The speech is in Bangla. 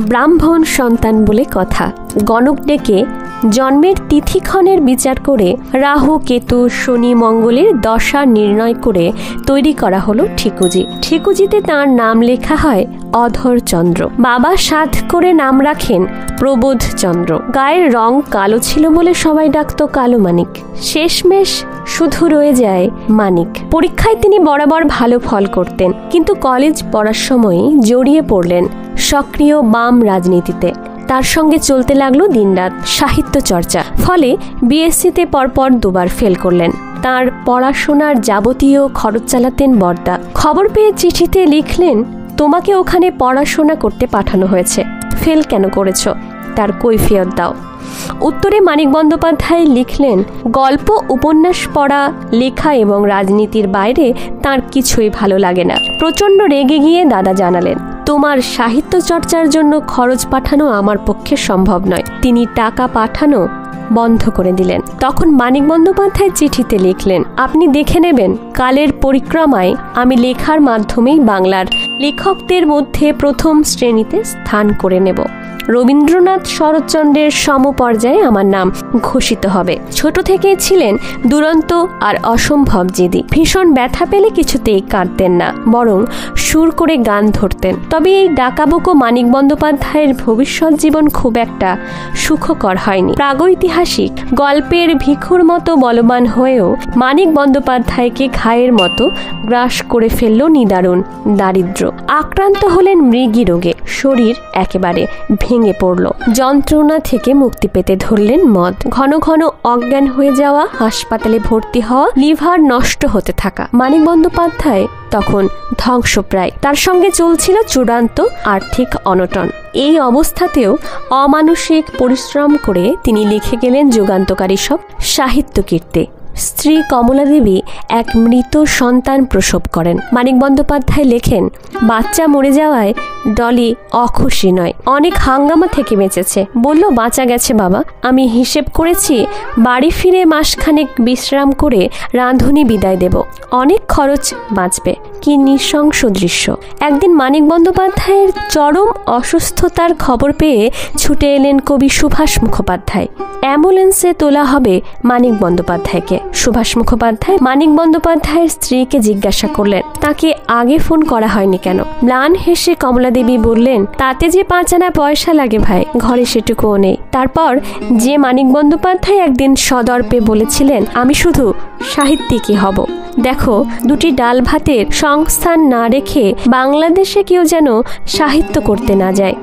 ব্রাহ্মণ সন্তান বলে কথা। গণক ডেকে জন্মের তিথিক্ষণের বিচার করে রাহু, কেতু, শনি, মঙ্গলের দশা নির্ণয় করে তৈরি করা হলো ঠিকুজি। ঠিকুজিতে তার নাম লেখা হয় অধরচন্দ্র। বাবা সাধ করে নাম রাখেন প্রবোধচন্দ্র। গায়ের রং কালো ছিল বলে সবাই ডাকত কালো মানিক। শেষমেশ শুধু রয়ে যায় মানিক। পরীক্ষায় তিনি বরাবর ভালো ফল করতেন, কিন্তু কলেজ পড়ার সময় জড়িয়ে পড়লেন সক্রিয় বাম রাজনীতিতে। তার সঙ্গে চলতে লাগলো দিনরাত সাহিত্য চর্চা। ফলে বিএসসিতে পরপর দুবার ফেল করলেন। তার পড়াশোনার যাবতীয় খরচ চালাতেন বর্দা। খবর পেয়ে চিঠিতে লিখলেন, তোমাকে ওখানে পড়াশোনা করতে পাঠানো হয়েছে, ফেল কেন করেছ তার কৈফিয়ত দাও। উত্তরে মানিক বন্দ্যোপাধ্যায় লিখলেন, গল্প উপন্যাস পড়া, লেখা এবং রাজনীতির বাইরে তার কিছুই ভালো লাগে না। প্রচণ্ড রেগে গিয়ে দাদা জানালেন, তোমার সাহিত্য চর্চার জন্য খরচ পাঠানো আমার পক্ষে সম্ভব নয়। তিনি টাকা পাঠানো বন্ধ করে দিলেন। তখন মানিক বন্দ্যোপাধ্যায় চিঠিতে লিখলেন, আপনি দেখে নেবেন, কালের পরিক্রমায় আমি লেখার মাধ্যমেই বাংলার লেখকদের মধ্যে প্রথম শ্রেণীতে স্থান করে নেব। রবীন্দ্রনাথ, শরৎচন্দ্রের সমপর্যায়ে আমার নাম ঘোষিত হবে। ছোট থেকেই ছিলেন দুরন্ত আর অসম্ভব জেদি। ভীষণ ব্যথা পেলে কিছুতেই কাঁদতেন না, বরং সুর করে গান ধরতেন। তবে এই ডাকাবুকো মানিক বন্দ্যোপাধ্যায়ের ভবিষ্যৎ জীবন খুব একটা সুখকর হয়নি। প্রাগৈতিহাসিক গল্পের ভিখুর মতো বলবান হয়েও মানিক বন্দ্যোপাধ্যায়কে ঘায়ের মতো গ্রাস করে ফেলল নিদারুণ দারিদ্র্য। আক্রান্ত হলেন মৃগী রোগে। শরীর একেবারে ভেঙে পড়ল। যন্ত্রণা থেকে মুক্তি পেতে ধরলেন মদ। ঘন ঘন অজ্ঞান হয়ে যাওয়া, হাসপাতালে ভর্তি হওয়া, লিভার নষ্ট হতে থাকা। মানিক বন্দ্যোপাধ্যায় তখন ধ্বংসপ্রায়। তার সঙ্গে চলছিল চূড়ান্ত আর্থিক অনটন। এই অবস্থাতেও অমানসিক পরিশ্রম করে তিনি লিখে গেলেন যুগান্তকারী সব সাহিত্য কীর্তি। স্ত্রী কমলা দেবী এক মৃত সন্তান প্রসব করেন। মানিক বন্দ্যোপাধ্যায় লেখেন, বাচ্চা মরে যাওয়ায় ডলি অখুশি নয়, অনেক হাঙ্গামা থেকে বেঁচেছে। বলল, বাঁচা গেছে বাবা, আমি হিসেব করেছি বাড়ি ফিরে মাসখানেক বিশ্রাম করে রাঁধুনি বিদায় দেব, অনেক খরচ বাঁচবে। কি নৃশংস দৃশ্য! একদিন মানিক বন্দ্যোপাধ্যায়ের চরম অসুস্থতার খবর পেয়ে ছুটে এলেন কবি সুভাষ মুখোপাধ্যায়। অ্যাম্বুলেন্সে তোলা হবে মানিক বন্দ্যোপাধ্যায়কে। সুভাষ মুখোপাধ্যায় মানিক বন্দ্যোপাধ্যায়ের স্ত্রীকে জিজ্ঞাসা করলেন, তাকে আগে ফোন করা হয়নি কেন? ম্লান হেসে কমলা দেবী বললেন, তাতে যে 5 আনা পয়সা লাগে ভাই, ঘরে সেটুকুও নেই। তারপর যে মানিক বন্দ্যোপাধ্যায় একদিন সদর্পে বলেছিলেন, আমি শুধু সাহিত্যিকই হব। দেখো, দুটি ডাল ভাতের সংস্থান না রেখে বাংলাদেশে কেউ যেন সাহিত্য করতে না যায়।